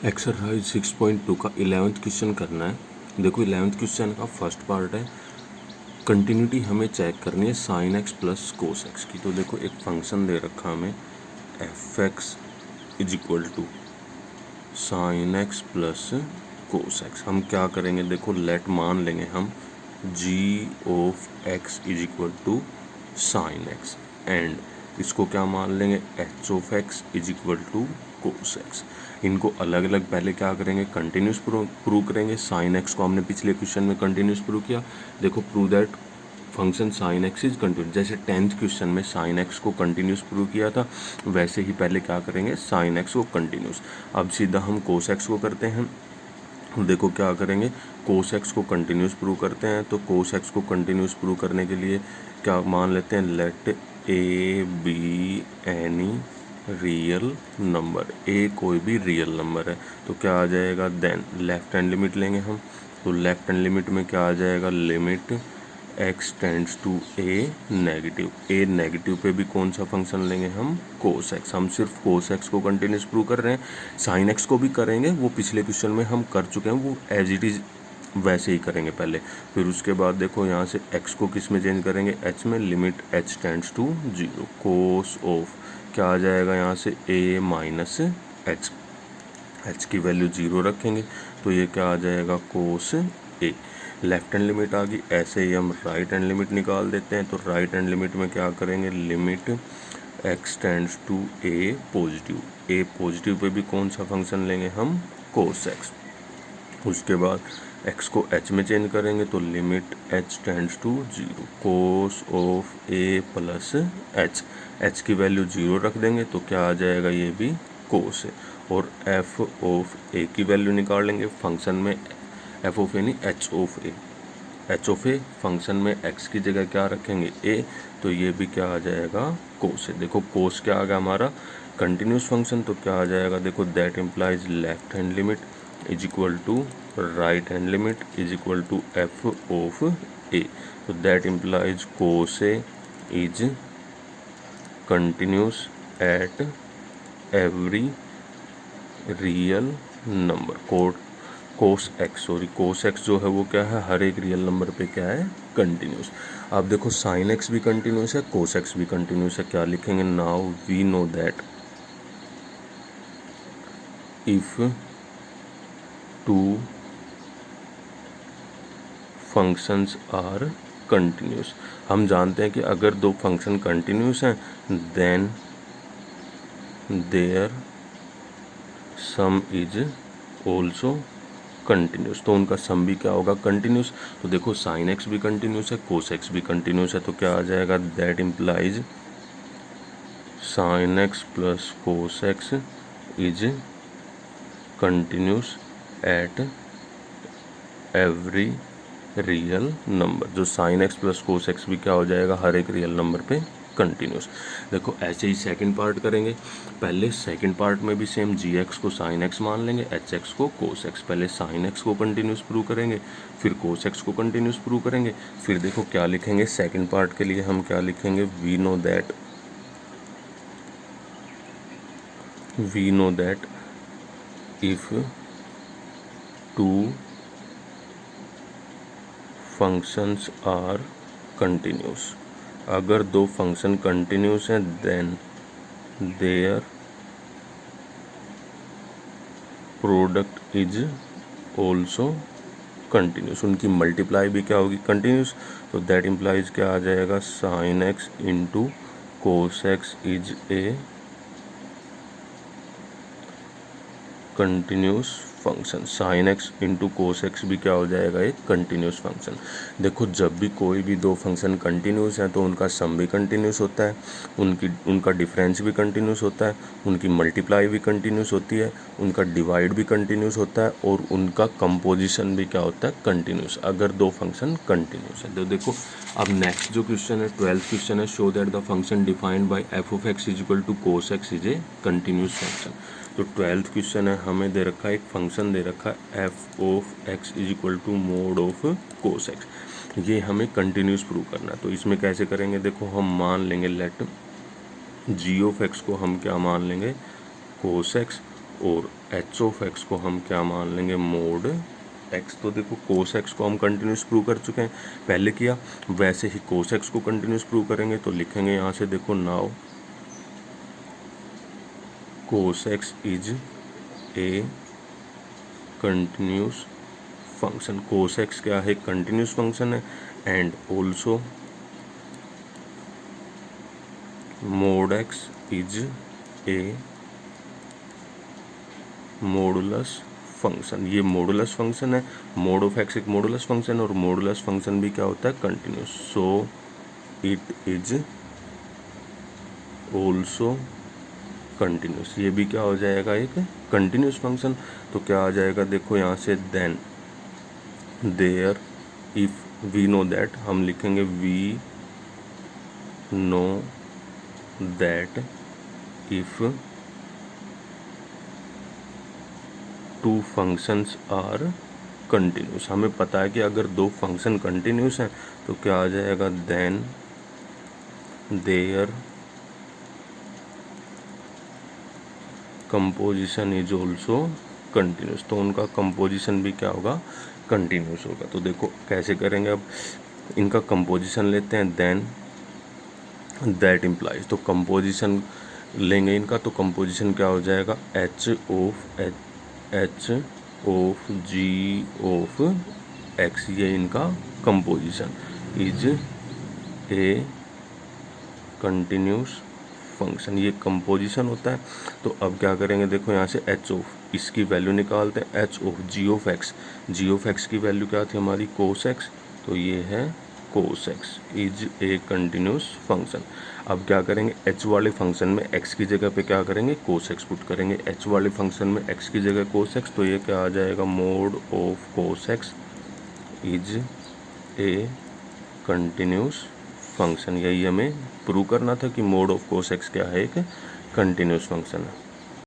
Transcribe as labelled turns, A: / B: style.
A: Exercise 6.2 का 11th question करना है। देखो 11th क्वेश्चन का फर्स्ट पार्ट है, कंटिन्यूटी हमें चेक करनी है sine x plus cos x की। तो देखो एक फंक्शन दे रखा हमें f x is equal to sine x plus cos x. हम क्या करेंगे, देखो लेट मान लेंगे हम g of x is equal to sine x and इसको क्या मान लेंगे h of x is equal to cos x. इनको अलग अलग पहले क्या करेंगे, कंटिन्यूस प्रूव करेंगे। साइन एक्स को हमने पिछले क्वेश्चन में कंटिन्यूस प्रूव किया। देखो prove that function sine x is continuous. जैसे 10th क्वेश्चन में साइन एक्स को कंटिन्यूस प्रूव किया था, वैसे ही पहले क्या करेंगे साइन एक्स को कंटिन्यूस। अब सीधा हम कोस एक्स को करते हैं। देखो क्या करेंगे, कोस एक्स को कंटिन्यूस प्रूव करते हैं। तो कोस एक्स को कंटिन्यूस प्रूव करने के लिए क्या मान लेते हैं, let a be any real number. A कोई भी रियल नंबर है तो क्या आ जाएगा, देन लेफ्ट हैंड लिमिट लेंगे हम। तो लेफ्ट हैंड लिमिट में क्या आ जाएगा, limit X tends to A negative. A negative पे भी कौन सा फंक्शन लेंगे हम, कोस एक्स। हम सिर्फ कोस एक्स को कंटिन्यूस प्रूव कर रहे हैं। साइन एक्स को भी करेंगे, वो पिछले क्वेश्चन में हम कर चुके हैं, वो एज इट इज वैसे ही करेंगे पहले। फिर उसके बाद देखो यहाँ से x को किस में चेंज करेंगे, h में। Limit h tends to 0, cos of क्या आ जाएगा यहाँ से a माइनस एच। h की वैल्यू 0 रखेंगे तो ये क्या आ जाएगा, cos a। Left hand limit आ गई। ऐसे ही हम राइट हैंड लिमिट निकाल देते हैं। तो राइट हैंड लिमिट में क्या करेंगे, limit x tends to a positive. a positive पे भी कौन सा फंक्शन लेंगे हम, कोस x। उसके बाद x को h में चेंज करेंगे तो limit h tends to 0, cos of a plus h। h की वैल्यू 0 रख देंगे तो क्या आ जाएगा, ये भी कोस है। और f ऑफ a की वैल्यू निकाल लेंगे। फंक्शन में f ऑफ a नहीं, h of a। h of a function में x की जगह क्या रखेंगे, a। तो ये भी क्या आ जाएगा, कोस है। देखो कोस क्या आ गया हमारा, कंटिन्यूस फंक्शन। तो क्या आ जाएगा, देखो that implies left hand limit is equal to right hand limit is equal to f of a. तो that implies cos a is continuous at every real number. Cos x जो है वो क्या है, हर एक रियल नंबर पे क्या है, कंटिन्यूस। अब देखो साइन एक्स भी कंटिन्यूस है, कोस एक्स भी कंटिन्यूस है। क्या लिखेंगे, now we know that if two functions are continuous. हम जानते हैं कि अगर दो फंक्शन कंटिन्यूस हैं then their sum is also continuous. तो उनका सम भी क्या होगा, कंटिन्यूस। तो देखो साइन एक्स भी कंटिन्यूस है, कोस एक्स भी कंटिन्यूस है। तो क्या आ जाएगा, that implies sine x plus cos x is continuous at every real number. जो sine x plus cos x भी क्या हो जाएगा, हर एक रियल नंबर पे कंटिन्यूस। देखो ऐसे ही सेकंड पार्ट करेंगे। पहले सेकंड पार्ट में भी सेम जी एक्स को साइन एक्स मान लेंगे, एच एक्स को कोस एक्स। पहले साइन एक्स को कंटिन्यूस प्रूव करेंगे, फिर कोस एक्स को कंटिन्यूस प्रूव करेंगे। फिर देखो क्या लिखेंगे, सेकंड पार्ट के लिए हम क्या लिखेंगे, we know that if two functions are continuous. अगर दो फंक्शन कंटिन्यूस हैं then their product is also continuous. उनकी मल्टीप्लाई भी क्या होगी, कंटिन्यूस। तो दैट इम्प्लाइज क्या आ जाएगा, sine x into cos x is a continuous function. Sine x into cos x भी क्या हो जाएगा, एक कंटिन्यूस फंक्शन। देखो जब भी कोई भी दो फंक्शन कंटिन्यूस हैं तो उनका सम भी कंटिन्यूस होता है, उनका डिफरेंस भी कंटिन्यूस होता है, उनकी मल्टीप्लाई भी कंटिन्यूस होती है, उनका डिवाइड भी कंटिन्यूस होता है और उनका कंपोजिशन भी क्या होता है, कंटिन्यूस, अगर दो फंक्शन कंटिन्यूस है। तो देखो अब नेक्स्ट जो क्वेश्चन है 12th क्वेश्चन है, show that the function defined by F of x is equal to cos x is a continuous function. तो 12th क्वेश्चन है, हमें दे रखा है एक फंक्शन दे रखा है F of x is equal to mod of cos X. ये हमें कंटिन्यूस प्रूव करना है। तो इसमें कैसे करेंगे, देखो हम मान लेंगे लेट जी ऑफ एक्स को हम क्या मान लेंगे, कोस एक्स, और एच ऑफ एक्स को हम क्या मान लेंगे, मोड एक्स। तो देखो कोस एक्स को हम कंटिन्यूस प्रूव कर चुके हैं, पहले किया, वैसे ही कोस एक्स को कंटिन्यूस प्रूव करेंगे। तो लिखेंगे यहाँ से, देखो now cos x is a continuous function. Cos x क्या है, कंटिन्यूस फंक्शन है। And also mode x is A modulus function. ये मॉडुलस फंक्शन है, मोड ऑफ एक्स एक मॉडुलस फंक्शन है, और मॉडुलस फंक्शन भी क्या होता है, continuous. So it is also continuous. ये भी क्या हो जाएगा, एक कंटिन्यूस फंक्शन। तो क्या आ जाएगा, देखो यहाँ से, then their if we know that, हम लिखेंगे we know that if two functions are continuous. हमें पता है कि अगर दो फंक्शन कंटिन्यूस हैं तो क्या आ जाएगा, then their composition is also continuous. तो उनका कंपोजिशन भी क्या होगा, कंटिन्यूस होगा। तो देखो कैसे करेंगे, अब इनका कंपोजिशन लेते हैं, देन दैट इम्प्लाइज। तो कंपोजिशन लेंगे इनका, तो कंपोजिशन क्या हो जाएगा, H of G of X. ये इनका composition is a continuous function, ये कंपोजिशन होता है। तो अब क्या करेंगे, देखो यहाँ से एच ऑफ, इसकी वैल्यू निकालते हैं, H of G of X. G of X की वैल्यू क्या थी हमारी, कोस एक्स। तो ये है cos x is a continuous function. अब क्या करेंगे, एच वाले फंक्शन में एक्स की जगह पे क्या करेंगे, कोस एक्स पुट करेंगे। एच वाले फंक्शन में एक्स की जगह कोस एक्स, तो ये क्या आ जाएगा, mode of cos x is a continuous function. यही हमें प्रूव करना था कि मोड ऑफ कोस एक्स क्या है, एक कंटिन्यूस फंक्शन है।